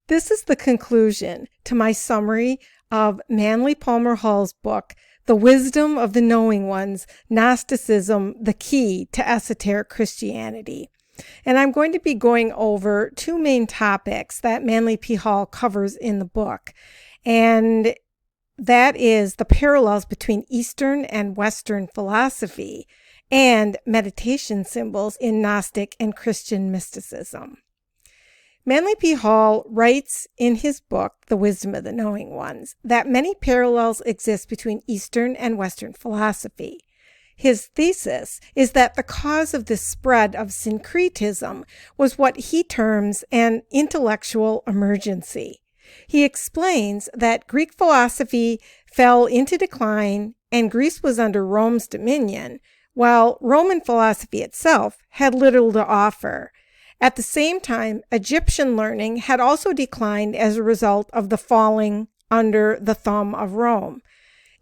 This is the conclusion to my summary of Manly Palmer Hall's book, The Wisdom of the Knowing Ones, Gnosticism, the Key to Esoteric Christianity. And I'm going to be going over two main topics that Manly P. Hall covers in the book. And that is the parallels between Eastern and Western philosophy and meditation symbols in Gnostic and Christian mysticism. Manly P. Hall writes in his book, The Wisdom of the Knowing Ones, that many parallels exist between Eastern and Western philosophy. His thesis is that the cause of the spread of syncretism was what he terms an intellectual emergency. He explains that Greek philosophy fell into decline and Greece was under Rome's dominion, while Roman philosophy itself had little to offer. At the same time, Egyptian learning had also declined as a result of the falling under the thumb of Rome.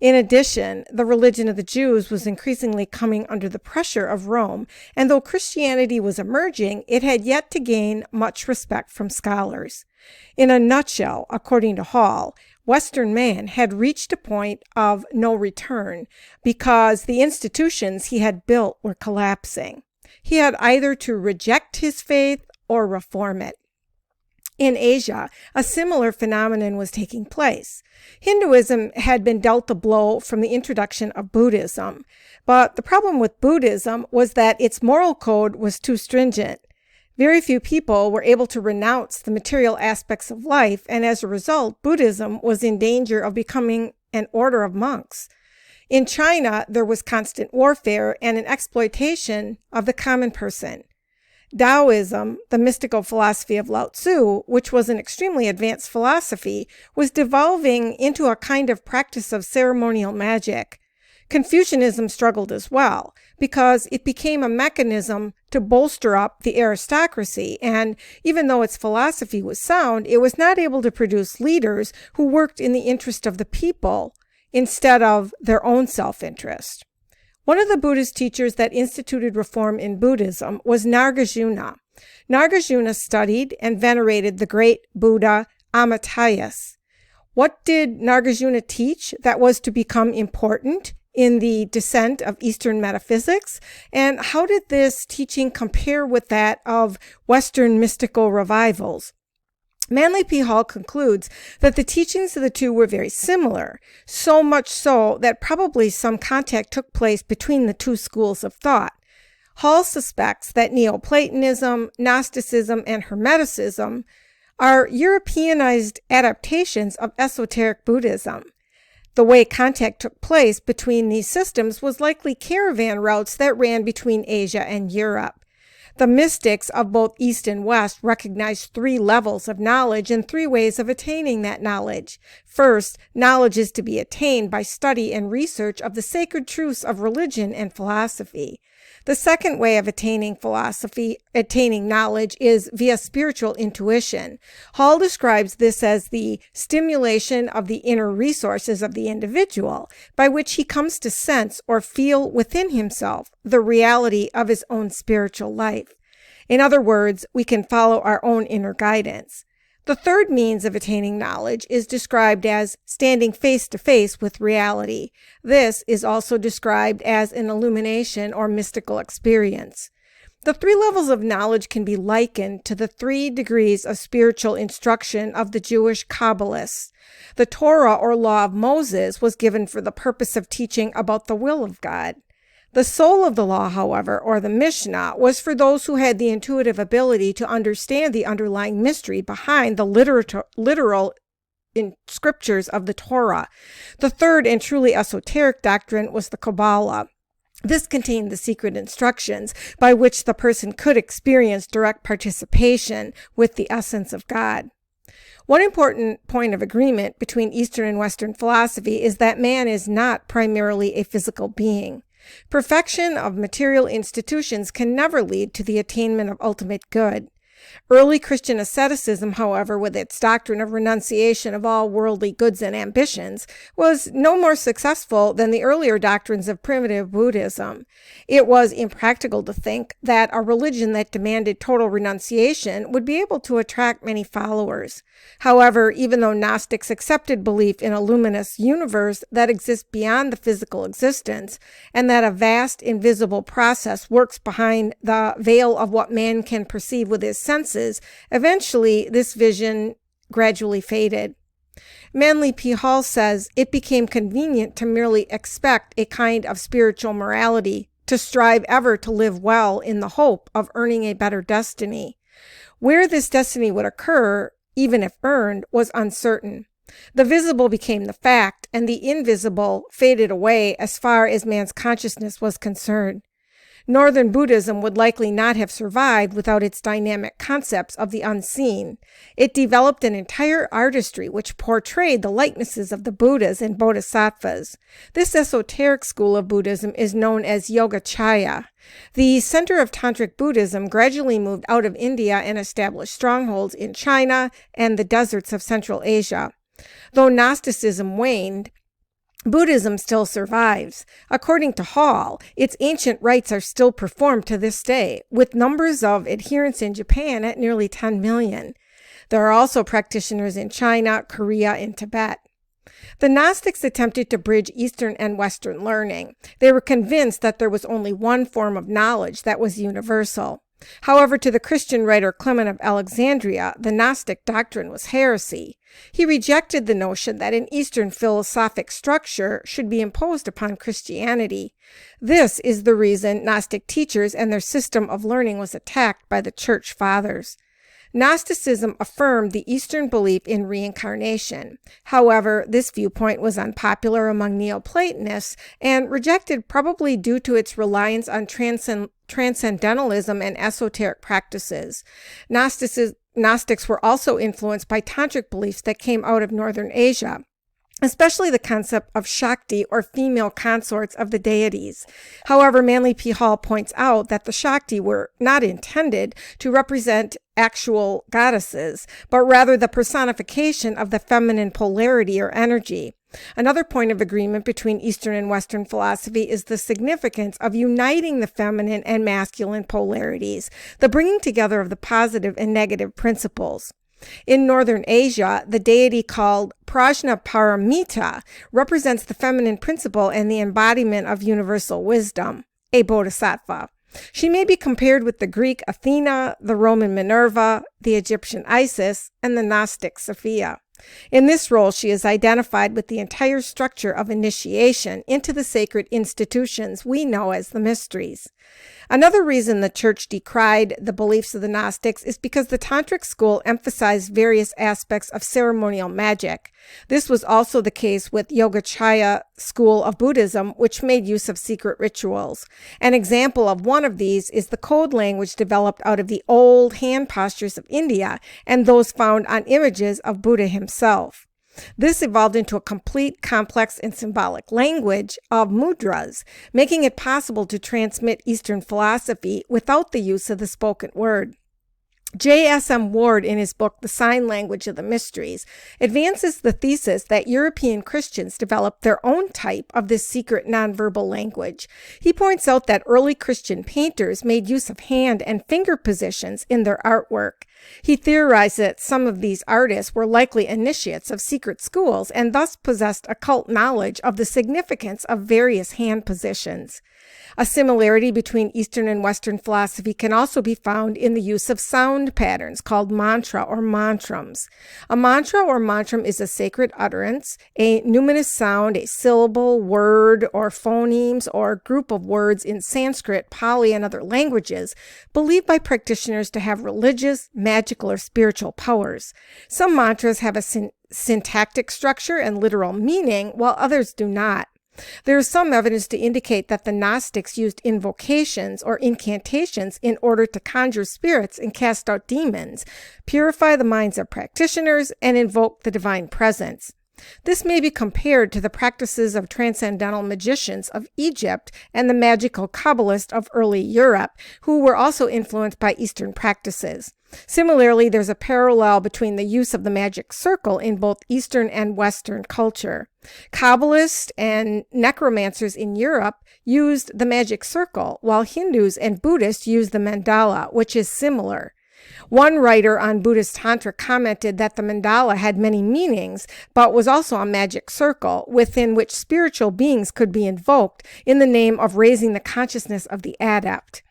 In addition, the religion of the Jews was increasingly coming under the pressure of Rome, and though Christianity was emerging, it had yet to gain much respect from scholars. In a nutshell, according to Hall, Western man had reached a point of no return because the institutions he had built were collapsing. He had either to reject his faith or reform it. In Asia, a similar phenomenon was taking place. Hinduism had been dealt a blow from the introduction of Buddhism, but the problem with Buddhism was that its moral code was too stringent. Very few people were able to renounce the material aspects of life, and as a result, Buddhism was in danger of becoming an order of monks. In China, there was constant warfare and an exploitation of the common person. Taoism, the mystical philosophy of Lao Tzu, which was an extremely advanced philosophy, was devolving into a kind of practice of ceremonial magic. Confucianism struggled as well, because it became a mechanism to bolster up the aristocracy, and even though its philosophy was sound, it was not able to produce leaders who worked in the interest of the people instead of their own self-interest. One of the Buddhist teachers that instituted reform in Buddhism was Nagarjuna. Nagarjuna studied and venerated the great Buddha Amitayus. What did Nagarjuna teach that was to become important in the descent of Eastern metaphysics? And how did this teaching compare with that of Western mystical revivals? Manly P. Hall concludes that the teachings of the two were very similar, so much so that probably some contact took place between the two schools of thought. Hall suspects that Neoplatonism, Gnosticism, and Hermeticism are Europeanized adaptations of esoteric Buddhism. The way contact took place between these systems was likely caravan routes that ran between Asia and Europe. The mystics of both East and West recognized three levels of knowledge and three ways of attaining that knowledge. First, knowledge is to be attained by study and research of the sacred truths of religion and philosophy. The second way of attaining knowledge is via spiritual intuition. Hall describes this as the stimulation of the inner resources of the individual, by which he comes to sense or feel within himself the reality of his own spiritual life. In other words, we can follow our own inner guidance. The third means of attaining knowledge is described as standing face to face with reality. This is also described as an illumination or mystical experience. The three levels of knowledge can be likened to the 3 degrees of spiritual instruction of the Jewish Kabbalists. The Torah or Law of Moses was given for the purpose of teaching about the will of God. The soul of the law, however, or the Mishnah, was for those who had the intuitive ability to understand the underlying mystery behind the literal scriptures of the Torah. The third and truly esoteric doctrine was the Kabbalah. This contained the secret instructions by which the person could experience direct participation with the essence of God. One important point of agreement between Eastern and Western philosophy is that man is not primarily a physical being. Perfection of material institutions can never lead to the attainment of ultimate good. Early Christian asceticism, however, with its doctrine of renunciation of all worldly goods and ambitions, was no more successful than the earlier doctrines of primitive Buddhism. It was impractical to think that a religion that demanded total renunciation would be able to attract many followers. However, even though Gnostics accepted belief in a luminous universe that exists beyond the physical existence, and that a vast invisible process works behind the veil of what man can perceive with his senses, eventually this vision gradually faded. Manly P. Hall says, "It became convenient to merely expect a kind of spiritual morality, to strive ever to live well in the hope of earning a better destiny. Where this destiny would occur, even if earned, was uncertain. The visible became the fact, and the invisible faded away as far as man's consciousness was concerned. Northern Buddhism would likely not have survived without its dynamic concepts of the unseen. It developed an entire artistry which portrayed the likenesses of the Buddhas and Bodhisattvas. This esoteric school of Buddhism is known as Yogacara. The center of Tantric Buddhism gradually moved out of India and established strongholds in China and the deserts of Central Asia. Though Gnosticism waned, Buddhism still survives. According to Hall, its ancient rites are still performed to this day, with numbers of adherents in Japan at nearly 10 million. There are also practitioners in China, Korea, and Tibet. The Gnostics attempted to bridge Eastern and Western learning. They were convinced that there was only one form of knowledge that was universal. However, to the Christian writer Clement of Alexandria, the Gnostic doctrine was heresy. He rejected the notion that an Eastern philosophic structure should be imposed upon Christianity. This is the reason Gnostic teachers and their system of learning was attacked by the Church Fathers. Gnosticism affirmed the Eastern belief in reincarnation. However, this viewpoint was unpopular among Neoplatonists and rejected probably due to its reliance on transcendentalism and esoteric practices. Gnostics were also influenced by tantric beliefs that came out of Northern Asia, especially the concept of Shakti, or female consorts of the deities. However, Manly P. Hall points out that the Shakti were not intended to represent actual goddesses, but rather the personification of the feminine polarity or energy. Another point of agreement between Eastern and Western philosophy is the significance of uniting the feminine and masculine polarities, the bringing together of the positive and negative principles. In Northern Asia, the deity called Prajnaparamita represents the feminine principle and the embodiment of universal wisdom, a bodhisattva. She may be compared with the Greek Athena, the Roman Minerva, the Egyptian Isis, and the Gnostic Sophia. In this role, she is identified with the entire structure of initiation into the sacred institutions we know as the mysteries. Another reason the Church decried the beliefs of the Gnostics is because the Tantric school emphasized various aspects of ceremonial magic. This was also the case with Yogacara school of Buddhism, which made use of secret rituals. An example of one of these is the code language developed out of the old hand postures of India and those found on images of Buddha himself. This evolved into a complete, complex, and symbolic language of mudras, making it possible to transmit Eastern philosophy without the use of the spoken word. J.S.M. Ward, in his book The Sign Language of the Mysteries, advances the thesis that European Christians developed their own type of this secret nonverbal language. He points out that early Christian painters made use of hand and finger positions in their artwork. He theorized that some of these artists were likely initiates of secret schools and thus possessed occult knowledge of the significance of various hand positions. A similarity between Eastern and Western philosophy can also be found in the use of sound patterns called mantra or mantrams. A mantra or mantram is a sacred utterance, a numinous sound, a syllable, word, or phonemes, or group of words in Sanskrit, Pali, and other languages, believed by practitioners to have religious, magical, or spiritual powers. Some mantras have a syntactic structure and literal meaning, while others do not. There is some evidence to indicate that the Gnostics used invocations or incantations in order to conjure spirits and cast out demons, purify the minds of practitioners, and invoke the divine presence. This may be compared to the practices of transcendental magicians of Egypt and the magical Kabbalists of early Europe, who were also influenced by Eastern practices. Similarly, there's a parallel between the use of the magic circle in both Eastern and Western culture. Kabbalists and necromancers in Europe used the magic circle, while Hindus and Buddhists used the mandala, which is similar. One writer on Buddhist Tantra commented that the mandala had many meanings, but was also a magic circle within which spiritual beings could be invoked in the name of raising the consciousness of the adept.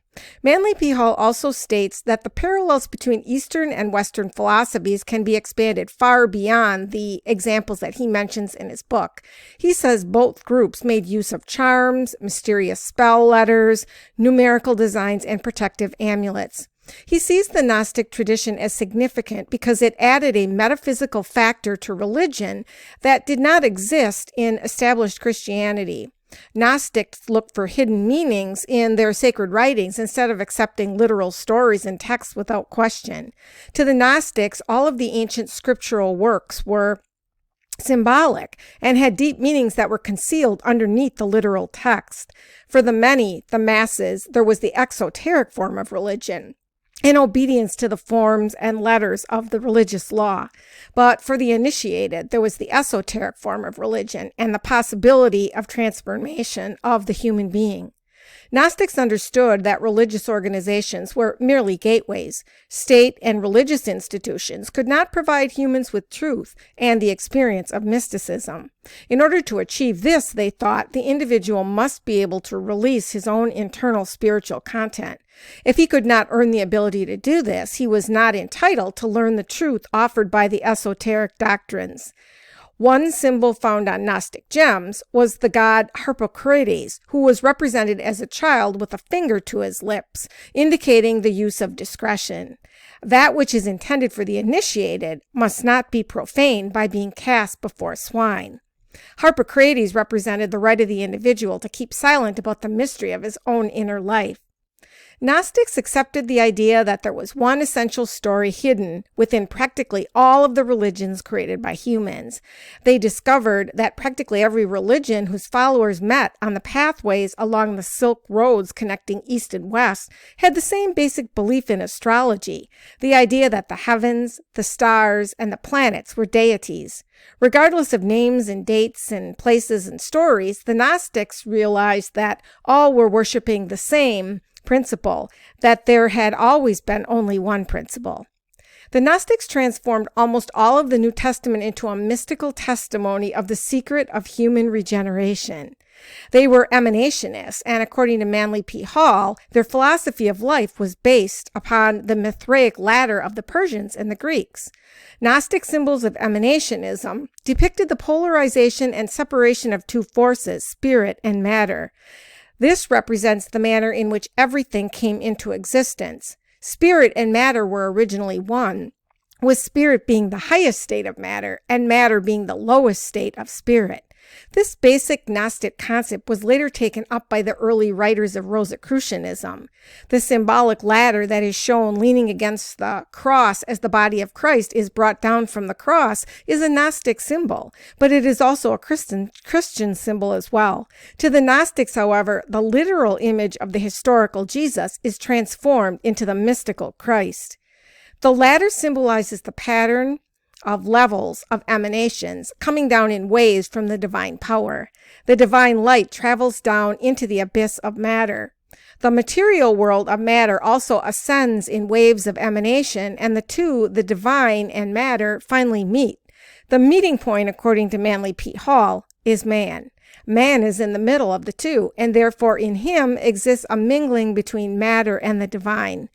Manly P. Hall also states that the parallels between Eastern and Western philosophies can be expanded far beyond the examples that he mentions in his book. He says both groups made use of charms, mysterious spell letters, numerical designs, and protective amulets. He sees the Gnostic tradition as significant because it added a metaphysical factor to religion that did not exist in established Christianity. Gnostics looked for hidden meanings in their sacred writings instead of accepting literal stories and texts without question. To the Gnostics, all of the ancient scriptural works were symbolic and had deep meanings that were concealed underneath the literal text. For the many, the masses, there was the exoteric form of religion, in obedience to the forms and letters of the religious law. But for the initiated, there was the esoteric form of religion and the possibility of transformation of the human being. Gnostics understood that religious organizations were merely gateways. State and religious institutions could not provide humans with truth and the experience of mysticism. In order to achieve this, they thought, the individual must be able to release his own internal spiritual content. If he could not earn the ability to do this, he was not entitled to learn the truth offered by the esoteric doctrines. One symbol found on Gnostic gems was the god Harpocrates, who was represented as a child with a finger to his lips, indicating the use of discretion. That which is intended for the initiated must not be profaned by being cast before swine. Harpocrates represented the right of the individual to keep silent about the mystery of his own inner life. Gnostics accepted the idea that there was one essential story hidden within practically all of the religions created by humans. They discovered that practically every religion whose followers met on the pathways along the Silk Roads connecting East and West had the same basic belief in astrology, the idea that the heavens, the stars, and the planets were deities. Regardless of names and dates and places and stories, the Gnostics realized that all were worshiping the same principle, that there had always been only one principle. The Gnostics transformed almost all of the New Testament into a mystical testimony of the secret of human regeneration. They were emanationists, and according to Manly P. Hall, their philosophy of life was based upon the Mithraic ladder of the Persians and the Greeks. Gnostic symbols of emanationism depicted the polarization and separation of two forces, spirit and matter. This represents the manner in which everything came into existence. Spirit and matter were originally one, with spirit being the highest state of matter and matter being the lowest state of spirit. This basic Gnostic concept was later taken up by the early writers of Rosicrucianism. The symbolic ladder that is shown leaning against the cross as the body of Christ is brought down from the cross is a Gnostic symbol, but it is also a Christian symbol as well. To the Gnostics, however, the literal image of the historical Jesus is transformed into the mystical Christ. The ladder symbolizes the pattern of levels of emanations coming down in waves from the divine power. The divine light travels down into the abyss of matter. The material world of matter also ascends in waves of emanation, and the two, the divine and matter, finally meet. The meeting point, according to Manly P. Hall, is man. Man is in the middle of the two, and therefore in him exists a mingling between matter and the divine.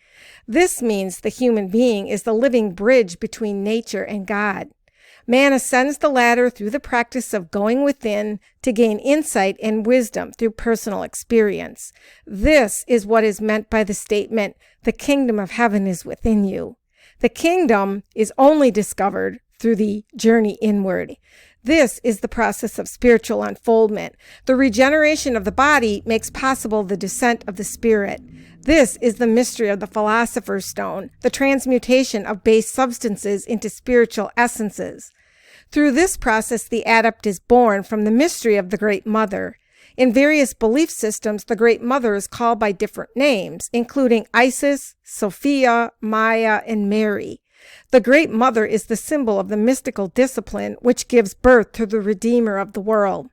This means the human being is the living bridge between nature and God. Man ascends the ladder through the practice of going within to gain insight and wisdom through personal experience. This is what is meant by the statement, "The kingdom of heaven is within you." The kingdom is only discovered through the journey inward. This is the process of spiritual unfoldment. The regeneration of the body makes possible the descent of the spirit. This is the mystery of the Philosopher's Stone, the transmutation of base substances into spiritual essences. Through this process, the adept is born from the mystery of the Great Mother. In various belief systems, the Great Mother is called by different names, including Isis, Sophia, Maya, and Mary. The Great Mother is the symbol of the mystical discipline which gives birth to the Redeemer of the world.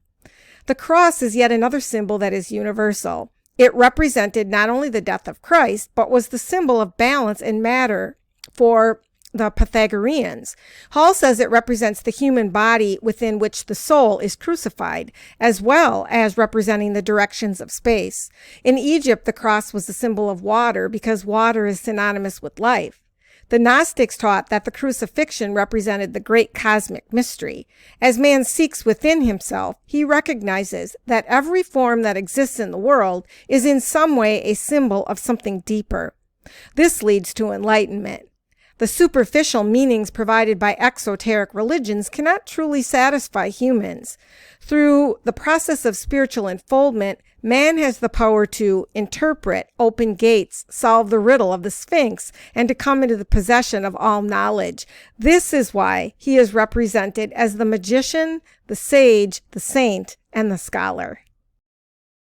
The cross is yet another symbol that is universal. It represented not only the death of Christ, but was the symbol of balance in matter for the Pythagoreans. Hall says it represents the human body within which the soul is crucified, as well as representing the directions of space. In Egypt, the cross was the symbol of water because water is synonymous with life. The Gnostics taught that the crucifixion represented the great cosmic mystery. As man seeks within himself, he recognizes that every form that exists in the world is in some way a symbol of something deeper. This leads to enlightenment. The superficial meanings provided by exoteric religions cannot truly satisfy humans. Through the process of spiritual unfoldment, man has the power to interpret, open gates, solve the riddle of the Sphinx, and to come into the possession of all knowledge. This is why he is represented as the magician, the sage, the saint, and the scholar.